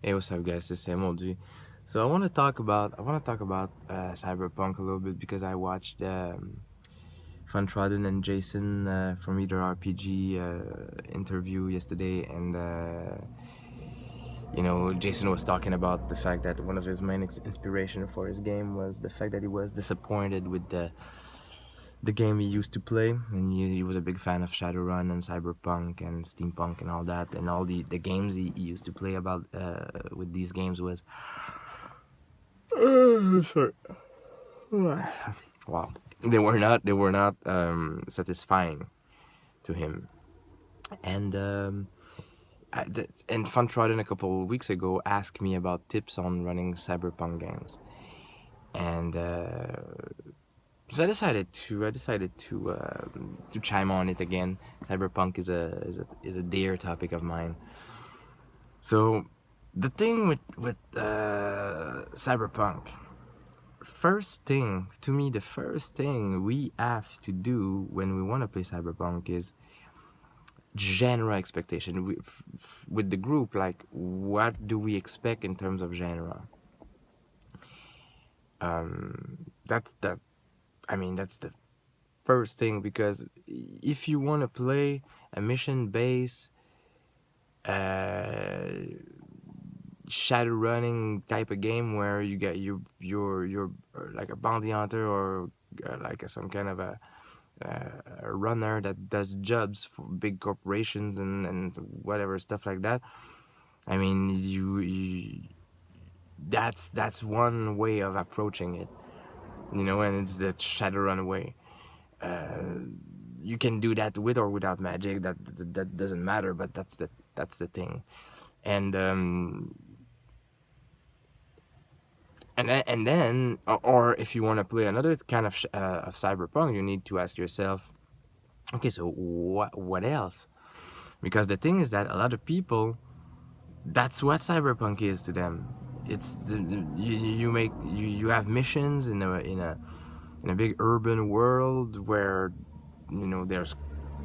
Hey, what's up, guys? This is Sam OG. So I want to talk about Cyberpunk a little bit because I watched Funtroden and Jason from Either RPG interview yesterday, and Jason was talking about the fact that one of his main inspiration for his game was the fact that he was disappointed with the game he used to play, and he was a big fan of Shadowrun and Cyberpunk and Steampunk and all that, and all the games he used to play about with these games was sorry. Wow, they were not satisfying to him, and and Funtroden a couple of weeks ago asked me about tips on running Cyberpunk games, and so I decided to chime on it again. Cyberpunk is a dear topic of mine. So the thing with Cyberpunk, the first thing we have to do when we want to play Cyberpunk is genre expectation. With the group, like, what do we expect in terms of genre? That's the, I mean, that's the first thing, because if you want to play a mission-based uh, shadow running type of game where you get you're like a bounty hunter, or some kind of a runner that does jobs for big corporations and whatever stuff like that. I mean, that's one way of approaching it, and it's the Shadowrun way. You can do that with or without magic. That doesn't matter, but that's the thing. And and then, or if you want to play another kind of Cyberpunk, you need to ask yourself, okay, so what else? Because the thing is that a lot of people, that's what Cyberpunk is to them. It's you have missions in a big urban world where there's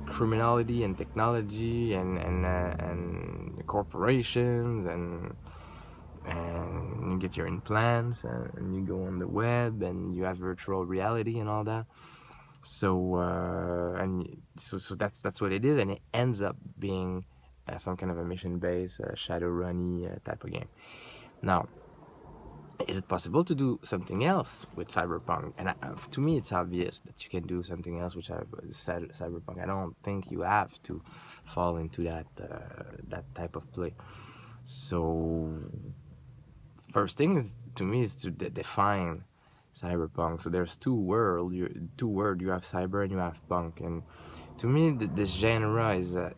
criminality and technology and corporations, and you get your implants, and you go on the web, and you have virtual reality and all that. So that's what it is, and it ends up being some kind of a mission-based Shadowrunny type of game. Now, is it possible to do something else with Cyberpunk? And to me, it's obvious that you can do something else with Cyberpunk. I don't think you have to fall into that type of play. So first thing is, to me, is to define Cyberpunk. So there's two words. You have cyber and you have punk, and to me, the genre is a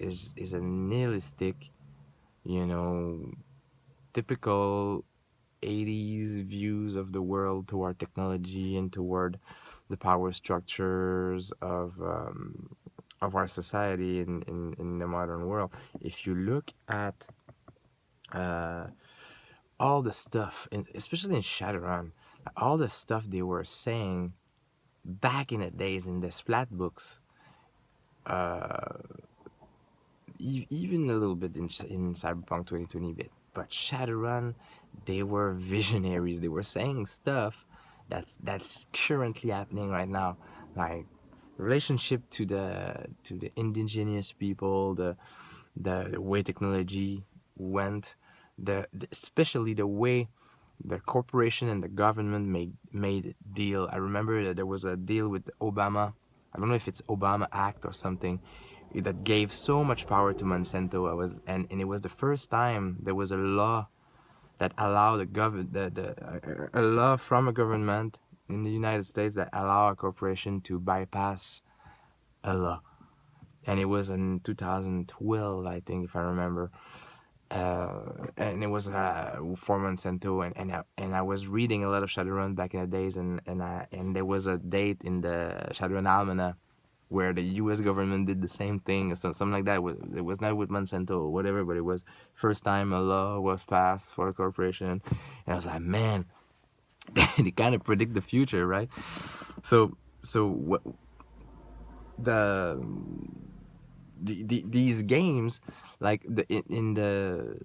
nihilistic, you know, typical 80s views of the world toward technology and toward the power structures of our society in the modern world. If you look at uh, all the stuff, especially in Shadowrun, all the stuff they were saying back in the days in the splat books, even a little bit in Cyberpunk 2020 bit, but Shadowrun, they were visionaries. They were saying stuff that's currently happening right now, like relationship to the indigenous people, the way technology went, especially the way the corporation and the government made deal. I remember that there was a deal with Obama. I don't know if it's Obama Act or something, that gave so much power to Monsanto. And it was the first time there was a law that allowed a law from a government in the United States that allow a corporation to bypass a law. And it was in 2012, I think, if I remember. And it was for Monsanto, and I was reading a lot of Shadowrun back in the days, and there was a date in the Shadowrun Almanac where the U.S. government did the same thing, or something like that. It was not with Monsanto or whatever, but it was first time a law was passed for a corporation, and I was like, man, they kind of predict the future, right? So what the these games, like in the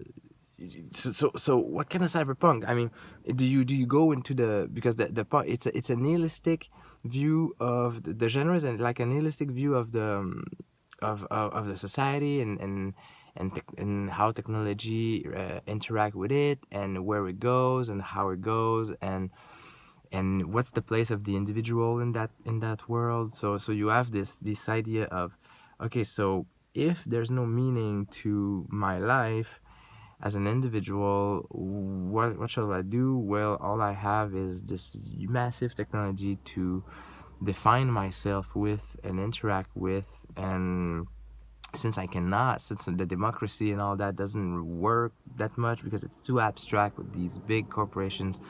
so what kind of cyberpunk? I mean, do you go into the, because the part, it's a nihilistic view of the genres, and like a nihilistic view of the of the society, and how technology interact with it, and where it goes, and how it goes, and what's the place of the individual in that world. So you have this idea of, okay, so if there's no meaning to my life as an individual, what shall I do? Well, all I have is this massive technology to define myself with and interact with. And since the democracy and all that doesn't work that much because it's too abstract with these big corporations,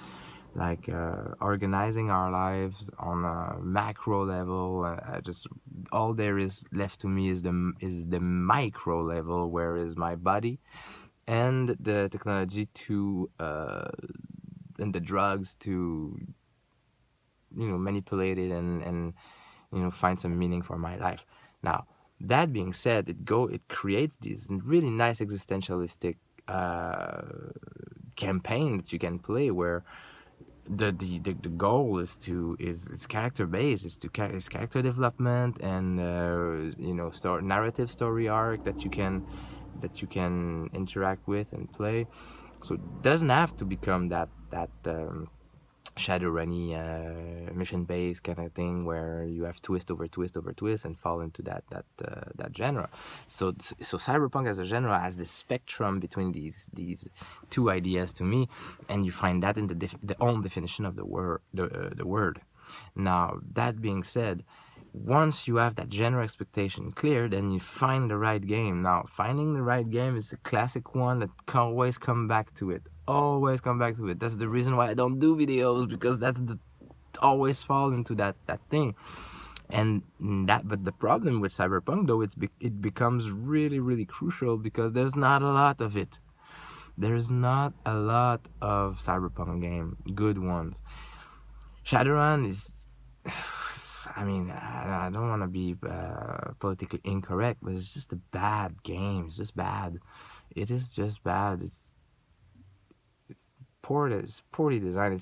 like organizing our lives on a macro level, just all there is left to me is the micro level, where is my body and the technology to and the drugs to manipulate it, and find some meaning for my life. Now, that being said, it creates these really nice existentialistic uh, campaign that you can play, where the goal is character based, is character development, and narrative story arc that you can interact with and play. So it doesn't have to become that Shadowrunny mission based kind of thing, where you have twist over twist over twist and fall into that genre. So cyberpunk as a genre has this spectrum between these two ideas to me, and you find that in the own definition of the word. Now, that being said, once you have that general expectation clear, then you find the right game. Now, finding the right game is a classic one that can always come back to it. Always come back to it. That's the reason why I don't do videos, because that's the always fall into that thing. And but the problem with cyberpunk, though, it becomes really really crucial, because there's not a lot of it. There's not a lot of cyberpunk game, good ones. Shadowrun is, I mean, I don't want to be politically incorrect, but it's just a bad game. It's just bad. It is just bad. It's poor. It's poorly designed.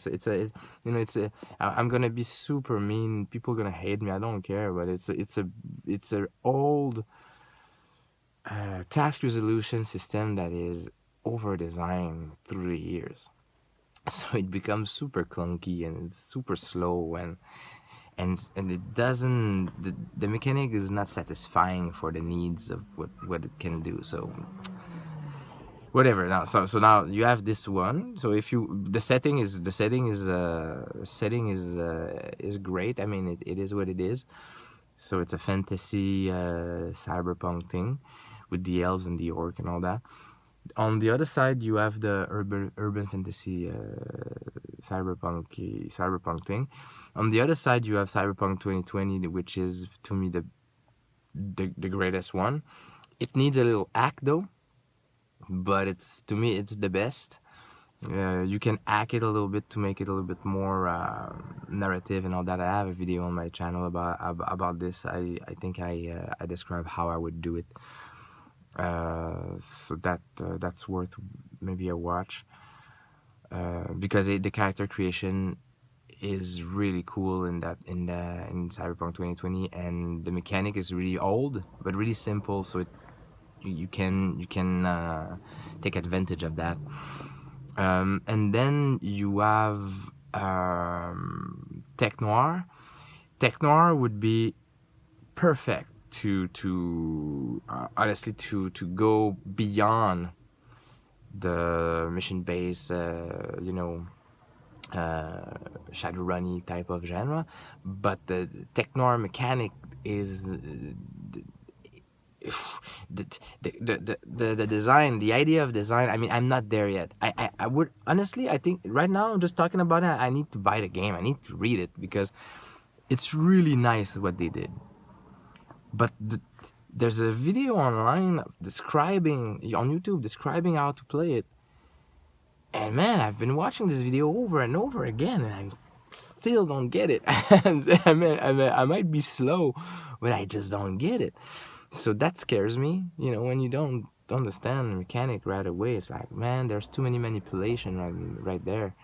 I'm gonna be super mean. People are gonna hate me. I don't care. But it's a old task resolution system that is over designed through the years. So it becomes super clunky, and it's super slow, and it doesn't, the mechanic is not satisfying for the needs of what it can do. So whatever. Now, so now you have this one. So if you the setting is great. I mean, it is what it is. So it's a fantasy cyberpunk thing with the elves and the orc and all that. On the other side, you have the urban fantasy cyberpunk thing. On the other side, you have Cyberpunk 2020, which is, to me, the greatest one. It needs a little act, though, but to me it's the best. You can hack it a little bit to make it a little bit more narrative and all that. I have a video on my channel about this. I think I describe how I would do it. So that's worth maybe a watch, because the character creation is really cool in Cyberpunk 2020, and the mechanic is really old but really simple, so you can take advantage of that. And then you have Tech Noir. Tech Noir would be perfect to honestly to go beyond the mission based Shadowrunny type of genre, but the Tech Noir mechanic is the design, the idea of design. I mean, I'm not there yet. I would honestly, I think right now I'm just talking about it. I need to buy the game. I need to read it, because it's really nice what they did. But there's a video online on YouTube describing how to play it. And man, I've been watching this video over and over again, and I still don't get it. I might be slow, but I just don't get it. So that scares me, when you don't understand the mechanic right away. It's like, man, there's too many manipulation right there.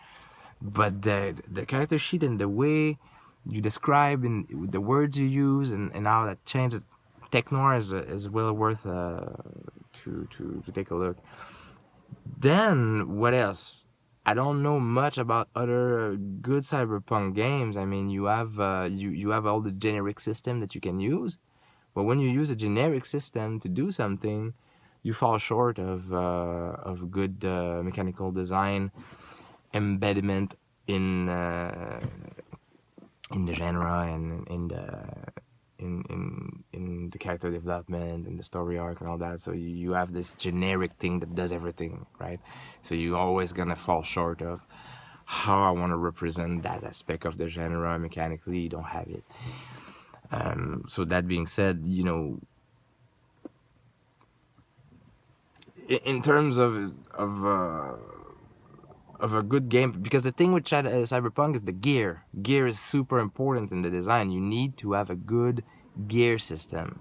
But the character sheet and the way you describe and the words you use and how that changes, Tech Noir is well worth to take a look. Then what else? I don't know much about other good cyberpunk games. I mean, you have all the generic system that you can use, but when you use a generic system to do something, you fall short of good mechanical design, embedment in the genre and in the character development and the story arc and all that. So you have this generic thing that does everything, right? So you're always gonna fall short of how I want to represent that aspect of the genre mechanically. You don't have it. So that being said, in terms of a good game, because the thing with Cyberpunk is the gear. Gear is super important in the design. You need to have a good gear system.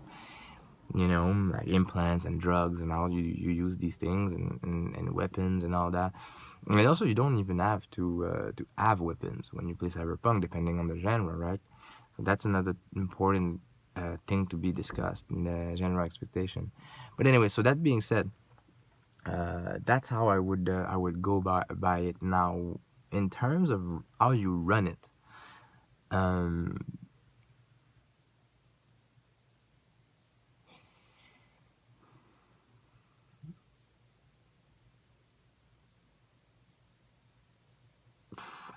Like implants and drugs and all. You use these things and weapons and all that. And also, you don't even have to have weapons when you play Cyberpunk, depending on the genre, right? So that's another important thing to be discussed in the genre expectation. But anyway, so that being said, that's how I would go by it now. In terms of how you run it, um,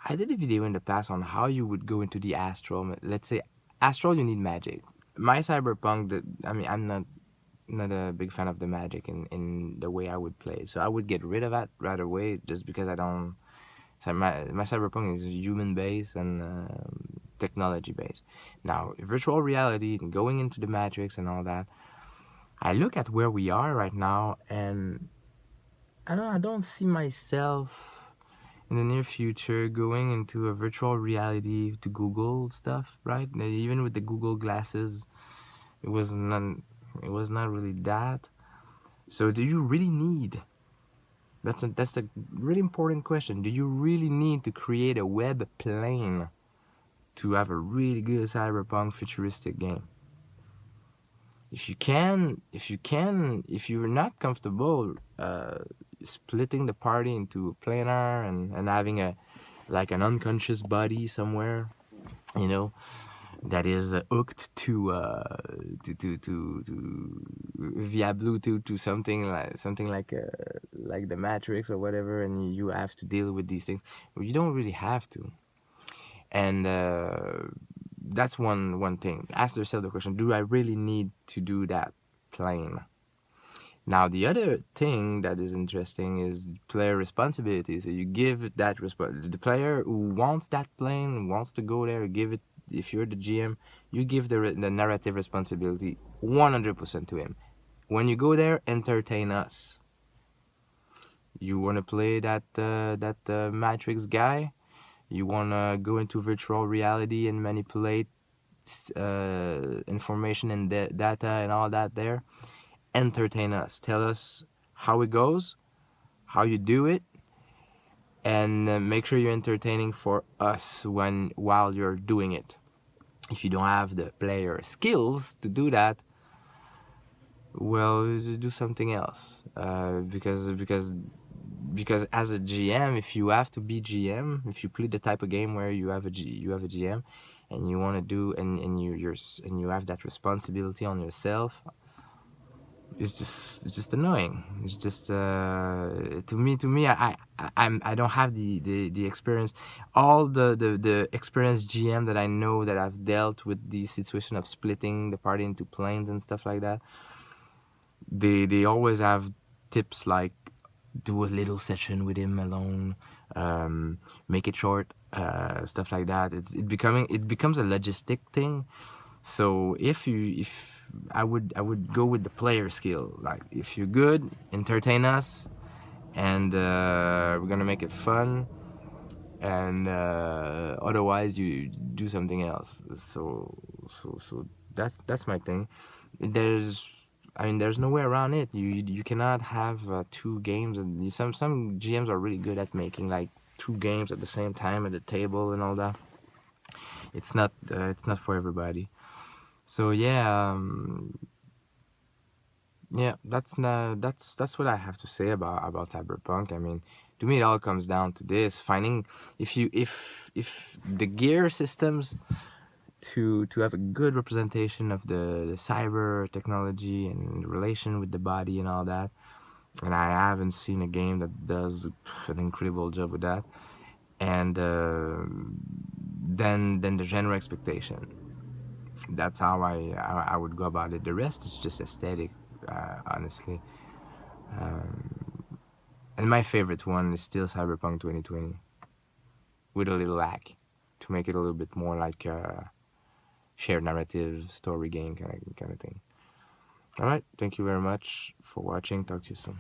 I did a video in the past on how you would go into the astral. Let's say astral, you need magic. My cyberpunk, I mean, I'm not a big fan of the magic in the way I would play. So I would get rid of that right away just because I don't. So my cyberpunk is human based and technology based. Now, virtual reality and going into the matrix and all that. I look at where we are right now, and I don't see myself in the near future going into a virtual reality to Google stuff, right? Even with the Google glasses, it was not it was not really that. So do you really need? That's a really important question. Do you really need to create a web plane to have a really good cyberpunk futuristic game? If you're not comfortable splitting the party into planar and having a like an unconscious body somewhere, you know, that is hooked to via Bluetooth to something like the Matrix or whatever, and you have to deal with these things. Well, you don't really have to, and that's one thing. Ask yourself the question: do I really need to do that plane? Now, the other thing that is interesting is player responsibility. So you give that the player who wants that plane, wants to go there, give it. If you're the GM, you give the narrative responsibility 100% to him. When you go there, entertain us. You want to play that Matrix guy? You want to go into virtual reality and manipulate information and data and all that there? Entertain us. Tell us how it goes, how you do it, and make sure you're entertaining for us while you're doing it. If you don't have the player skills to do that, well, just do something else. Because as a GM, if you have to be GM, if you play the type of game where you have a GM, and you want to do and you have that responsibility on yourself, it's just annoying. It's just to me I don't have the experience, all the experienced GM that I know that I've dealt with the situation of splitting the party into planes and stuff like that. They always have tips like do a little session with him alone, make it short, stuff like that. It becomes a logistic thing. So if I would go with the player skill. Like if you're good, entertain us, and we're gonna make it fun. And otherwise, you do something else. So that's my thing. There's I mean, there's no way around it. You cannot have two games, and some GMs are really good at making like two games at the same time at the table and all that. It's not for everybody. So yeah, yeah, that's what I have to say about Cyberpunk. I mean, to me, it all comes down to this: finding if the gear systems to have a good representation of the cyber technology and the relation with the body and all that. And I haven't seen a game that does an incredible job with that. And then the genre expectation. That's how I would go about it. The rest is just aesthetic, honestly. And my favorite one is still Cyberpunk 2020 with a little lack to make it a little bit more like a shared narrative story game kind of thing. All right, thank you very much for watching. Talk to you soon.